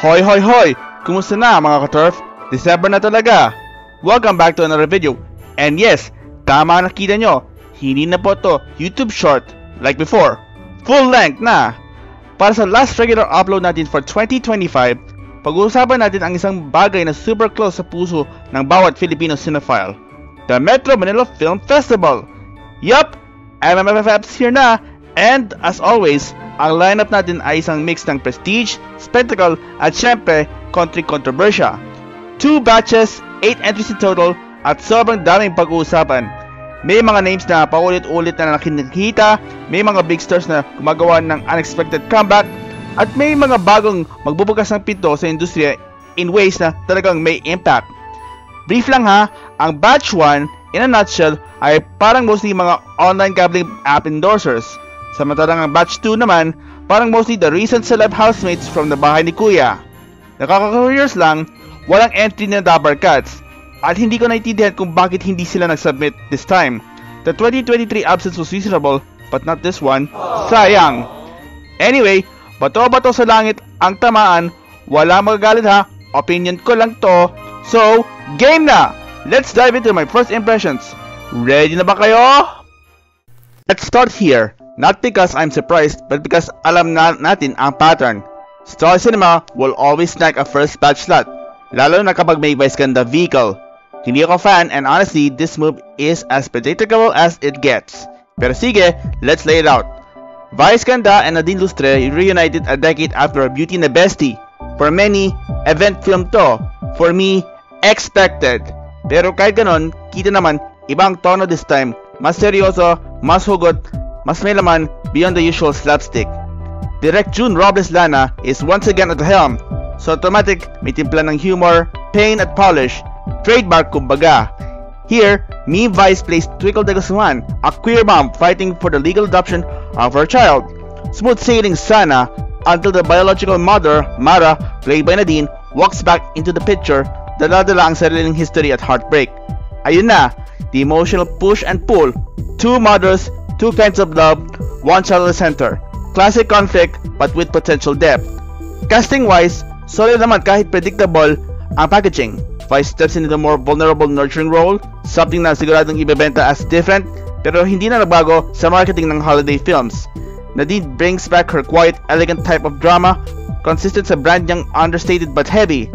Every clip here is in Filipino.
Hoy hoy hoy! Kumusta na mga ka-turf? December na talaga! Welcome back to another video. And yes, tama nakita nyo, hindi na po to YouTube short like before. Full length na! Para sa last regular upload natin for 2025, pag-uusapan natin ang isang bagay na super close sa puso ng bawat Filipino cinephile. The Metro Manila Film Festival! Yup! MMFF's here na! And as always, ang lineup natin ay isang mix ng prestige, spectacle, at syempre, country controversial. 2 batches, 8 entries in total, at sobrang daming pag-uusapan. May mga names na paulit-ulit na nakikita, may mga big stars na gumagawa ng unexpected comeback, at may mga bagong magbubukas ng pinto sa industriya in ways na talagang may impact. Brief lang ha, ang batch 1, in a nutshell, ay parang mostly mga online gambling app endorsers. Samantalang ang batch 2 naman, parang mostly the recent celeb housemates from the bahay ni Kuya. Nakaka-curious lang, walang entry na Dabber Cats. At hindi ko naintindihan kung bakit hindi sila nag-submit this time. The 2023 absence was reasonable, but not this one. Sayang! Anyway, bato-bato sa langit ang tamaan, wala magagalit ha, opinion ko lang to. So, game na! Let's dive into my first impressions. Ready na ba kayo? Let's start here. Not because I'm surprised, but because alam na natin ang pattern. Star Cinema will always snag a first batch slot, lalo na kapag may vice ganda vehicle. Hindi ako fan, and honestly, this move is as predictable as it gets. Pero sige, let's lay it out. Vice Ganda and Nadine Lustre reunited a decade after Beauty na Bestie. For many, event film to. For me, expected. Pero kahit ganon, kita naman, ibang tono this time. Mas seryoso, mas hugot, mas may laman beyond the usual slapstick. Direct June Robles Lana is once again at the helm, so automatic may timpla ng humor, pain at polish, trademark kumbaga. Here, Meme Vice plays Twinkle de Guzman, a queer mom fighting for the legal adoption of her child. Smooth sailing sana until the biological mother, Mara, played by Nadine, walks back into the picture, dala-dala ang sariling history at heartbreak. Ayun na, the emotional push and pull, 2 mothers, 2 kinds of love, 1 child at the center. Classic conflict but with potential depth. Casting wise, solid naman kahit predictable ang packaging. Vice steps into the more vulnerable nurturing role, something na siguradong ibebenta as different pero hindi na nagbago sa marketing ng holiday films. Nadine brings back her quiet, elegant type of drama, consistent sa brand niyang understated but heavy.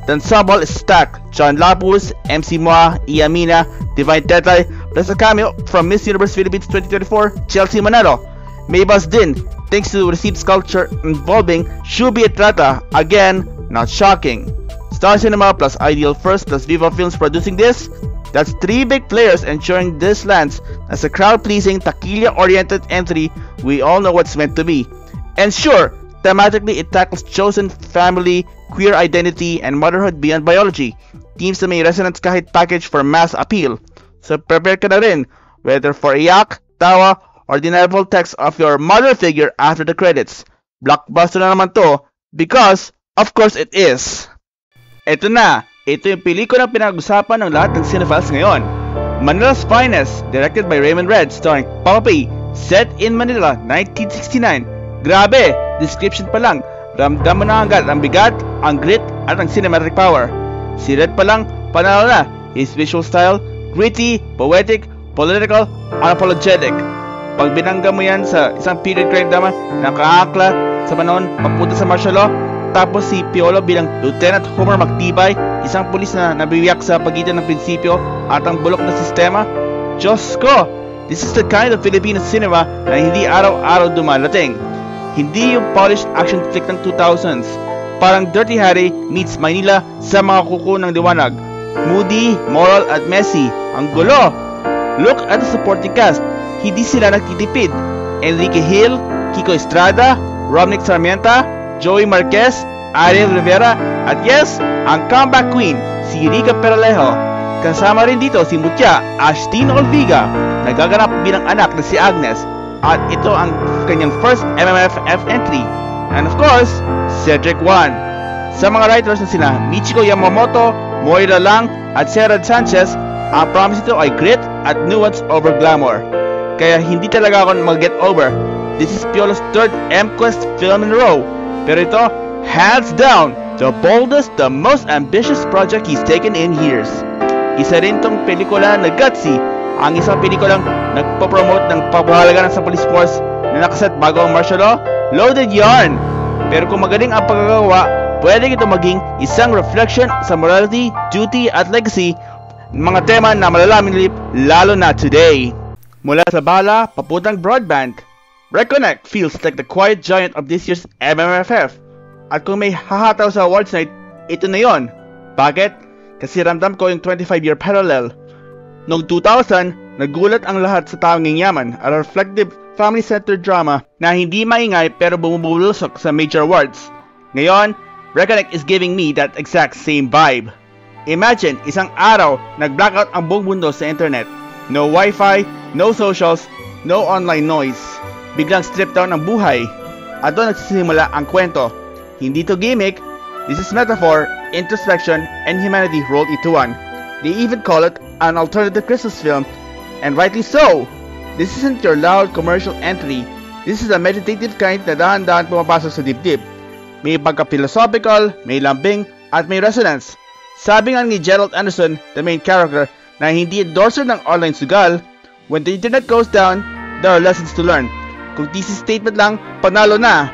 The ensemble is stacked. John Lapus, MC Moa, Iamina, Divine Tetlay, plus a cameo from Miss Universe Philippines 2024, Chelsea Manalo. May buzz din, thanks to received sculpture involving Shubi Etrata. Again, not shocking. Star Cinema plus Ideal First plus Viva Films producing this. That's 3 big players ensuring this lands as a crowd-pleasing, taquilla-oriented entry we all know what's meant to be. And sure, thematically it tackles chosen family, queer identity, and motherhood beyond biology. Themes na may resonance kahit package for mass appeal. So prepare ka na rin, whether for iyak, tawa, or the inevitable text of your mother figure after the credits. Blockbuster na naman to, because, of course it is. Ito na, ito yung pelikulang pinag-usapan ng lahat ng cinephiles ngayon. Manila's Finest, directed by Raymond Red, starring Papa P, set in Manila, 1969. Grabe, description pa lang, ramdam mo na agad ang bigat, ang grit, at ang cinematic power. Si Red pa lang, panalo na. His visual style, gritty, poetic, political, unapologetic. Pag binangga mo yan sa isang period crime drama, nakaakla sa panahon, papunta sa martial law, tapos si Piolo bilang Lieutenant Homer Magtibay, isang pulis na nabibiyak sa pagitan ng prinsipyo at ang bulok na sistema. Diyos ko, this is the kind of Filipino cinema na hindi araw-araw dumarating. Hindi yung polished action flick ng 2000s. Parang Dirty Harry meets Maynila sa mga kuko ng liwanag. Moody, moral at messy. Ang gulo! Look at the supporting cast. Hindi sila nagtitipid. Enrique Hill, Kiko Estrada, Romnick Sarmienta, Joey Marquez, Ariel Rivera, at yes, ang comeback queen, si Rica Peralejo. Kasama rin dito si Mutya, Ashtin Olviga, nagaganap bilang anak na si Agnes. At ito ang kanyang first MMFF entry. And of course, Cedric Juan. Sa mga writers na sina Michiko Yamamoto, Moira Lang, at Serad Sanchez, ang promise ito ay grit at nuance over glamour. Kaya hindi talaga ako mag-get over. This is Piolo's 3rd M-Quest film in a row. Pero ito, Hands down, the boldest, the most ambitious project he's taken in years. Isa rin tong pelikula na gutsy, ang isang pelikulang nagpo-promote ng pagbahalagahan sa police force na nakaset bago ang martial law. Loaded yarn! Pero kung magaling ang pagkagawa, pwede ito maging isang reflection sa morality, duty at legacy, mga tema na malalaming lip lalo na today. Mula sa bala, papuntang broadband, Reconnect feels like the quiet giant of this year's MMFF. At kung may hahataw sa awards night, ito na yon. Bakit? Kasi ramdam ko yung 25-year parallel. Noong 2000, nagulat ang lahat sa taong yaman, a reflective, family-centered drama na hindi maingay pero bumubulusok sa major awards. Ngayon, Reconnect is giving me that exact same vibe. Imagine, isang araw, nag-blackout ang buong mundo sa internet. No wifi, no socials, no online noise. Biglang strip down ang buhay. At doon nagsisimula ang kwento. Hindi to gimmick, this is metaphor, introspection, and humanity rolled into one. They even call it an alternative Christmas film, and rightly so. This isn't your loud commercial entry. This is a meditative kind na dahan-dahan pumapasok sa dibdib. May pagka-philosophical, may lambing, at may resonance. Sabi nga ni Gerald Anderson, the main character, na hindi endorser ng online sugal, when the internet goes down, there are lessons to learn. Kung thesis statement lang, panalo na.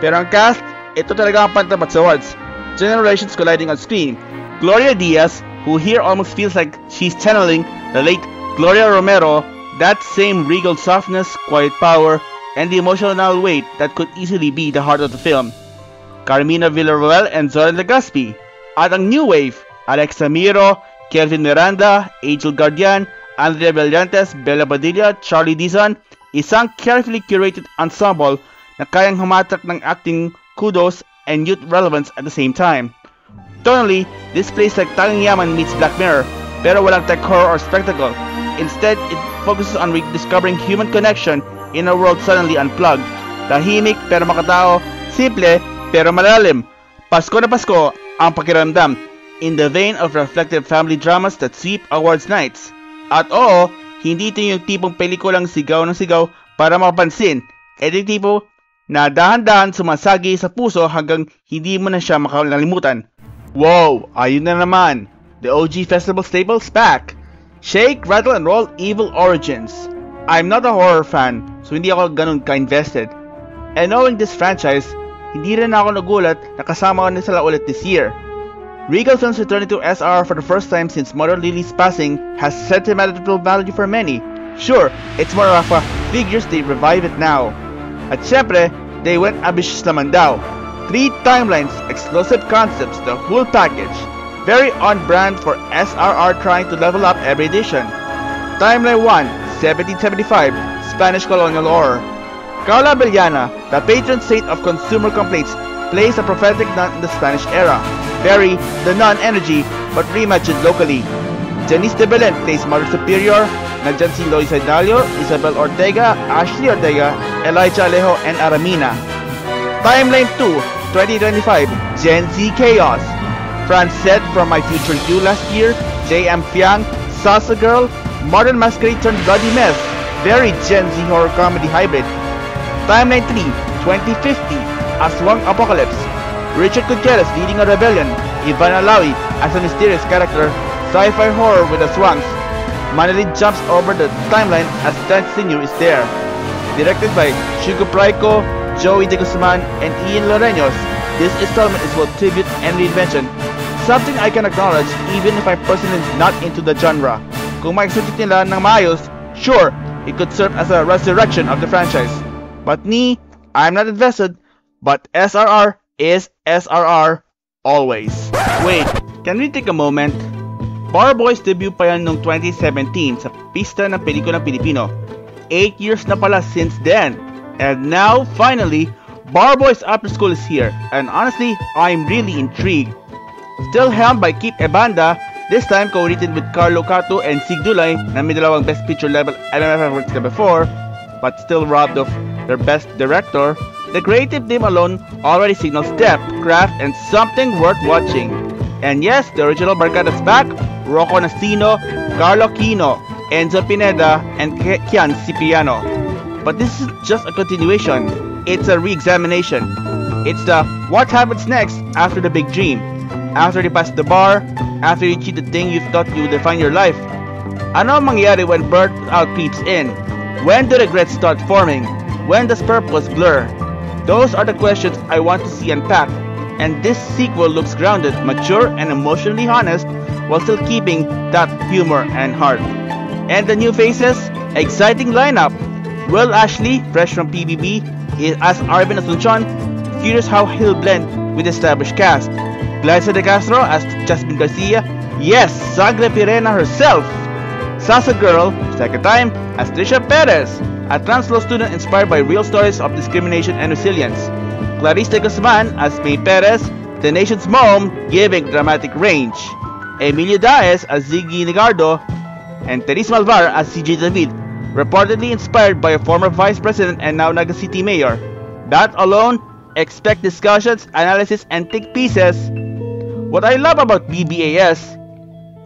Pero ang cast, ito talaga ang pantapat sa awards. Generations colliding on screen. Gloria Diaz, who here almost feels like she's channeling the late Gloria Romero, that same regal softness, quiet power, and the emotional weight that could easily be the heart of the film. Carmina Villarroel and Zoran Legaspi. At ang new wave, Alexa Miro, Kelvin Miranda, Angel Guardian, Andrea Bellantes, Bella Padilla, Charlie Dizon, isang carefully curated ensemble na kayang humatak ng acting kudos and youth relevance at the same time. Tonally, this plays like Tanging Yaman meets Black Mirror, pero walang tech horror or spectacle. Instead, it focuses on rediscovering human connection in a world suddenly unplugged. Tahimik pero makatao, simple pero malalim. Pasko na Pasko ang pakiramdam, in the vein of reflective family dramas that sweep awards nights. At oo, hindi ito yung tipong pelikulang sigaw ng sigaw para mapansin. Ito yung tipo na dahan-dahan sumasagi sa puso hanggang hindi mo na siya makalimutan. Wow, ayun na naman. The OG festival staple's back. Shake, Rattle, and Roll Evil Origins. I'm not a horror fan, so hindi ako ganun ka-invested. And knowing this franchise, hindi rin ako nagulat na kasama ko na sila ulit this year. Regal Films returning to SR for the first time since Mother Lily's passing has sentimental value for many. Sure, it's more of a figures they revive it now. At syempre, they went ambitious naman daw. 3 timelines, explosive concepts, the full package. Very on brand for SRR trying to level up every edition. Timeline 1, 1775, Spanish colonial horror. Carla Bellana, the patron saint of consumer complaints, plays a prophetic nun in the Spanish era. Very the nun energy, but reimagined locally. Janice de Belen plays Mother Superior. Nandyan si Loisa Dalio, Isabel Ortega, Ashley Ortega, Elijah Alejo, and Aramina. Timeline 2, 2025, Gen Z Chaos. Francette from My Future You last year, J.M. Fiang, Salsa Girl, Modern Masquerade turned Bloody Mess. Very Gen Z horror comedy hybrid. Timeline 3, 2050, Aswang Apocalypse. Richard Gutierrez leading a rebellion. Ivan Alawi as a mysterious character. Sci-fi horror with Aswangs. Manilin jumps over the timeline as Trent Senior is there. Directed by Shugo Praiko, Joey De Guzman, and Ian Loreños, this installment is both tribute and reinvention. Something I can acknowledge even if I'm personally not into the genre. Kung ma-execute nila ng maayos, sure, it could serve as a resurrection of the franchise. But me, I'm not invested, but SRR is SRR always. Wait, can we take a moment? Bar Boys debut pa yan noong 2017 sa pista ng pelikulang Pilipino. 8 years na pala since then. And now, finally, Bar Boys After School is here. And honestly, I'm really intrigued. Still helmed by Kip Ebanda, this time co-written with Carlo Cato and Sig Dulay na may dalawang Best Picture level MMFF awards na before, but still robbed of their Best Director, the creative team alone already signals depth, craft, and something worth watching. And yes, the original Barkada's back, Rocco Nastino, Carlo Quino, Enzo Pineda, and Kian Cipriano. But this is just a continuation, it's a re-examination. It's the what happens next after the big dream. After you pass the bar, after you achieve the thing you thought you would define your life. Ano ang mangyayari when burnout creeps in? When do regrets start forming? When does purpose blur? Those are the questions I want to see unpacked. And this sequel looks grounded, mature, and emotionally honest while still keeping that humor and heart. And the new faces? Exciting lineup. Will Ashley, fresh from PBB, as Arvin Asuncion, curious how he'll blend with the established cast. Glyza De Castro as Jasmine Garcia, yes, Sagre Pirena herself. Sasa Girl, second time, as Trisha Perez, a trans law student inspired by real stories of discrimination and resilience. Clarice de Guzman as May Perez, the nation's mom, giving dramatic range. Emilio Daes as Ziggy Negardo, and Teresa Malvar as CJ David, reportedly inspired by a former vice president and now Naga City mayor. That alone, expect discussions, analysis, and think pieces. What I love about BBAS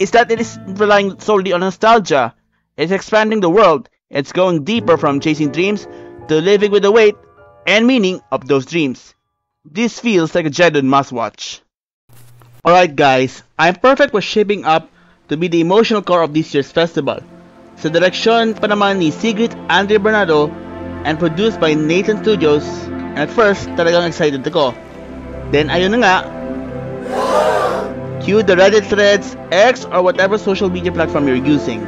is that it isn't relying solely on nostalgia. It's expanding the world. It's going deeper from chasing dreams to living with the weight and meaning of those dreams. This feels like a genuine must-watch. Alright guys, I'm Perfect was shaping up to be the emotional core of this year's festival. Sa direksyon pa naman ni Sigrid Andre Bernardo and produced by Nathan Studios. And at first, talagang excited ako. Then ayun na nga, cue the Reddit threads, X, or whatever social media platform you're using.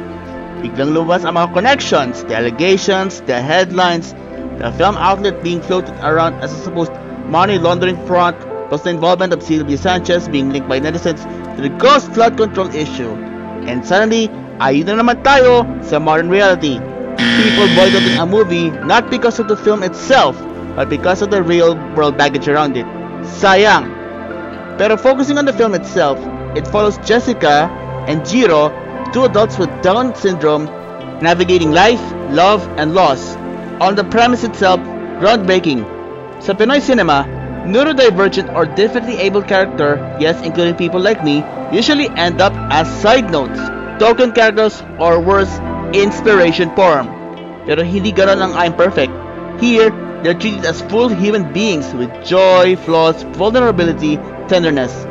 Biglang lumabas ang mga connections, the allegations, the headlines, the film outlet being floated around as a supposed money laundering front, plus the involvement of Sylvia Sanchez being linked by netizens to the ghost flood control issue. And suddenly, ayun na naman tayo sa modern reality. People boycotting a movie not because of the film itself, but because of the real world baggage around it. Sayang! Pero focusing on the film itself, it follows Jessica and Jiro, two adults with Down syndrome, navigating life, love, and loss. On the premise itself, groundbreaking. Sa Pinoy cinema, neurodivergent or differently abled character, yes, including people like me, usually end up as side notes, token characters, or worse, inspiration form. Pero hindi ganon ang I'm Perfect. Here, they're treated as full human beings with joy, flaws, vulnerability, tenderness.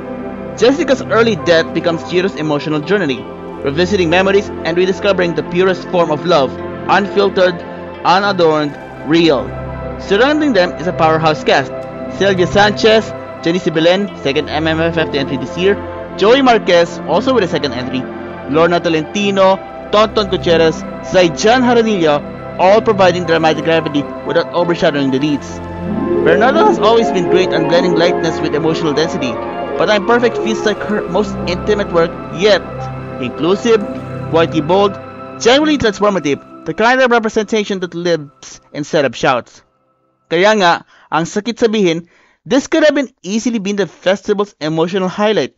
Jessica's early death becomes Jiro's emotional journey, revisiting memories and rediscovering the purest form of love, unfiltered, unadorned, real. Surrounding them is a powerhouse cast. Sylvia Sanchez, Janice Belen, second MMFF entry this year, Joey Marquez, also with a second entry, Lorna Tolentino, Tonton Gutierrez, Zaijan Jaramillo, all providing dramatic gravity without overshadowing the leads. Bernardo has always been great at blending lightness with emotional density, but I'm Perfect feels like her most intimate work yet. Inclusive, quietly bold, genuinely transformative, the kind of representation that lives instead of shouts. Kaya nga, ang sakit sabihin, this could have been easily been the festival's emotional highlight,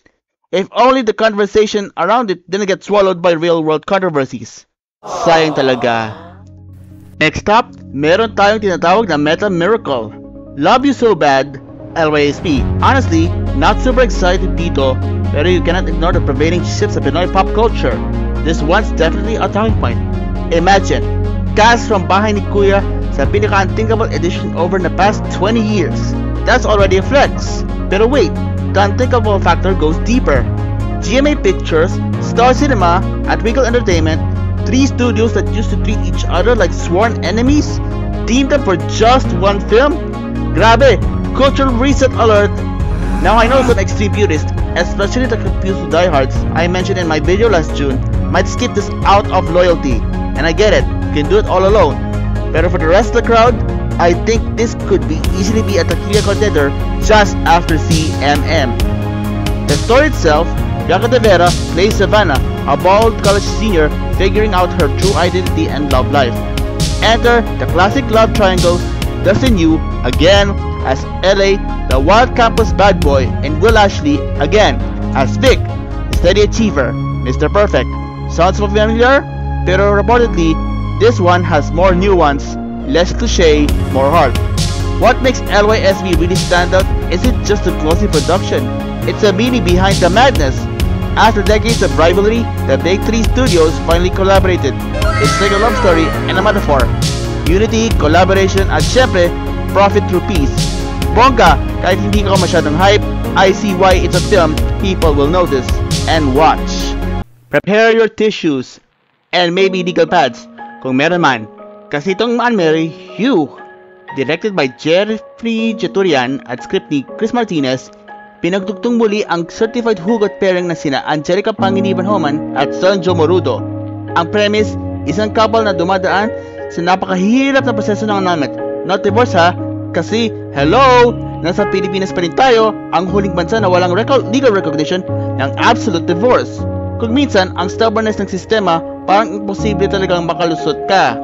if only the conversation around it didn't get swallowed by real-world controversies. Sayang talaga. Next up, meron tayong tinatawag na Metal Miracle. Love You So Bad, LYSP. Honestly, not super excited dito, pero you cannot ignore the prevailing shifts of Pinoy pop culture. This one's definitely a turning point. Imagine, cast from Bahay ni Kuya sa pinaka-unthinkable edition over the past 20 years. That's already a flex. Pero wait, the unthinkable factor goes deeper. GMA Pictures, Star Cinema, at Regal Entertainment, three studios that used to treat each other like sworn enemies, deemed them for just one film? Grabe, cultural reset alert! Now I know some extreme purists, especially the confused diehards I mentioned in my video last June, might skip this out of loyalty. And I get it, you can do it all alone. Pero for the rest of the crowd, I think this could easily be a clear contender just after CMM. The story itself, Bianca De Vera plays Savannah, a bald college senior figuring out her true identity and love life. Enter the classic love triangle, Dustin Yu, again as LA, the wild campus bad boy, and Will Ashley, again as Vic, the steady achiever, Mr. Perfect. Sounds familiar? Pero reportedly, this one has more nuance, less cliche, more heart. What makes LYSB really stand out isn't just the glossy production, it's the meaning behind the madness. After decades of rivalry, the big three studios finally collaborated. It's like a love story and a metaphor. Unity, collaboration, at syempre, profit through peace. Bongga, kahit hindi ka masyadong hype, I see why it's a film people will notice and watch. Prepare your tissues and maybe legal pads kung meron man. Kasi itong Unmarry You, directed by Jeffrey Jeturian at script ni Chris Martinez, pinagdugtong muli ang certified hugot pairing na sina Angelica Panganiban-Homan at Sonjo Morudo. Ang premise, isang couple na dumadaan sa napakahirap na proseso ng annulment. Not divorce ha, kasi hello, nasa Pilipinas pa rin tayo, ang huling bansa na walang legal recognition ng absolute divorce. Kung minsan, ang stubbornness ng sistema, parang imposible talagang makalusot ka.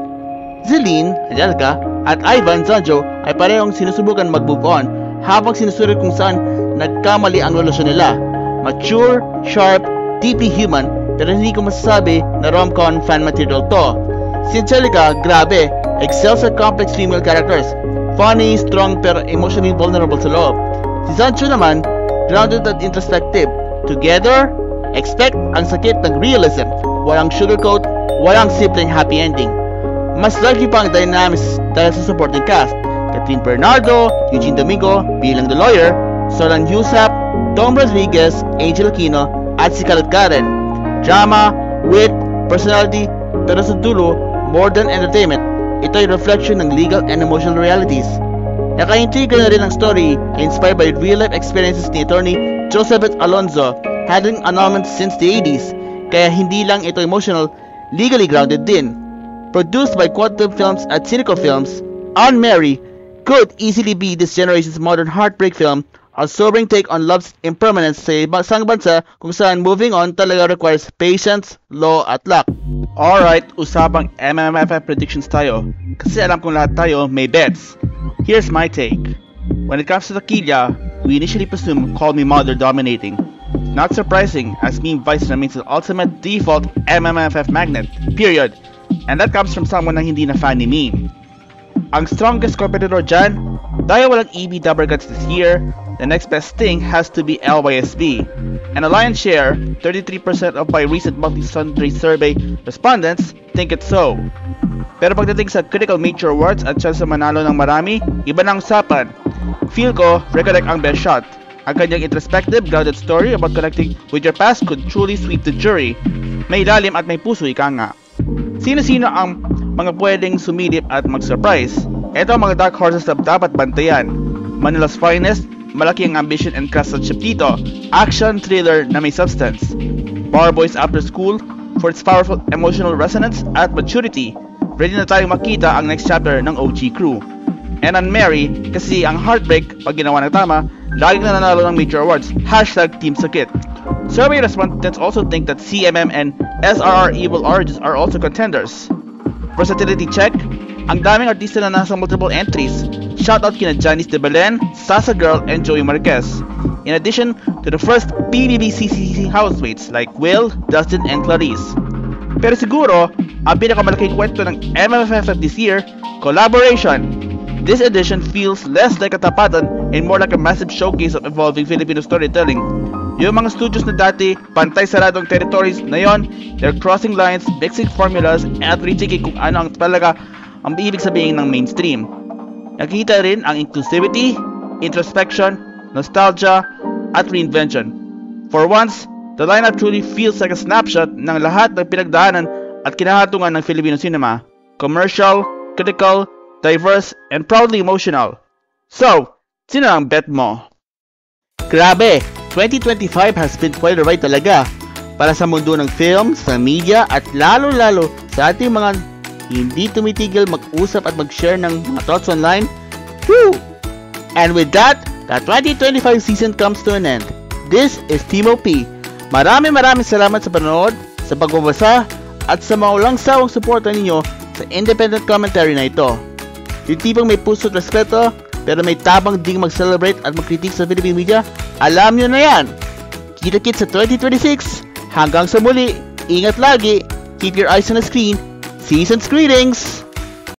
Zelene, Angelica, at Ivan, Sonjo ay parehong sinusubukan mag-move on habang sinusulit kung saan nagkamali ang relasyon nila. Mature, sharp, deeply human, pero hindi ko masasabi na rom-com fan material to. Si Angelica, grabe, excels sa complex female characters. Funny, strong, pero emotionally vulnerable sa loob. Si Sonjo naman, grounded at introspective. Together, expect ang sakit ng realism. Walang sugarcoat, walang simpleng happy ending. Mas likely pa ang dynamics dahil sa supporting cast. Catherine Bernardo, Eugene Domingo bilang The Lawyer, Solan Yusap, Tom Rodriguez, Angel Aquino, at si Khaled Karen. Drama, wit, personality, pero sa dulo, more than entertainment, ito ay reflection ng legal and emotional realities. Naka-intriga na rin ang story, inspired by real-life experiences ni attorney Joseph Alonzo, handling annulment since the 80s, kaya hindi lang ito emotional, legally grounded din. Produced by Quantum Films at Cynical Films, Unmarry could easily be this generation's modern heartbreak film, a sobering take on love's impermanence sa isang bansa kung saan moving on talaga requires patience, law, at luck. Alright, usapang MMFF predictions tayo, kasi alam kong lahat tayo may bets. Here's my take. When it comes to Taquilla, we initially presume Call Me Mother dominating. Not surprising, as Meme Vice remains the ultimate default MMFF magnet, period. And that comes from someone na hindi na fan ni Meme. Ang strongest competitor dyan, dahil walang EB Double Guts this year, the next best thing has to be LYSB. And a lion's share, 33% of my recent monthly sundry survey respondents think it's so. Pero pagdating sa critical major awards at chance sa manalo ng marami, iba na ang usapan. Feel ko, Recollect ang best shot. Ang kanyang introspective, grounded story about connecting with your past could truly sweep the jury. May ilalim at may puso, ika nga. Sino-sino ang mga pwedeng sumilip at mag-surprise? Ito ang mga dark horses na dapat bantayan. Manila's Finest, malaki ang ambition and craftsmanship dito. Action thriller na may substance. Bar Boys After School for its powerful emotional resonance at maturity. Ready na tayong makita ang next chapter ng OG crew. And Unmarry, kasi ang heartbreak pag ginawa ng tama, laging nananalo ng major awards. #Team Sakit. Survey respondents also think that CMM and SRR Evil Origins are also contenders. Versatility check, ang daming artista na nasa multiple entries. Shoutout kina Janice de Belen, Sasa Girl, and Joey Marquez. In addition to the first PBBCCC housemates like Will, Dustin, and Clarice. Pero siguro, ang pinakamalaking kwento ng MMFF this year, collaboration. This edition feels less like a tapatan and more like a massive showcase of evolving Filipino storytelling. Yung mga studios na dati, pantay saradong territories na yon, they're crossing lines, mixing formulas, at rethinking kung ano ang talaga ang ibig sabihin ng mainstream. Nakita rin ang inclusivity, introspection, nostalgia, at reinvention. For once, the lineup truly feels like a snapshot ng lahat ng pinagdaanan at kinahatungan ng Filipino cinema. Commercial, critical, diverse, and proudly emotional. So, sino ang bet mo? Grabe! 2025 has been quite a ride talaga para sa mundo ng film, sa media, at lalo-lalo sa ating mga hindi tumitigil mag-usap at mag-share ng mga thoughts online. Woo! And with that, the 2025 season comes to an end. This is Timo P. Maraming salamat sa panonood, sa pagbabasa, at sa mga walang sawang suporta ninyo sa independent commentary na ito. Yung tipong may puso at respeto, pero may tabang ding mag-celebrate at mag-critique sa Philippine media, alam nyo na yan! Kita-kits sa 2026! Hanggang sa muli, ingat lagi, keep your eyes on the screen, season's greetings!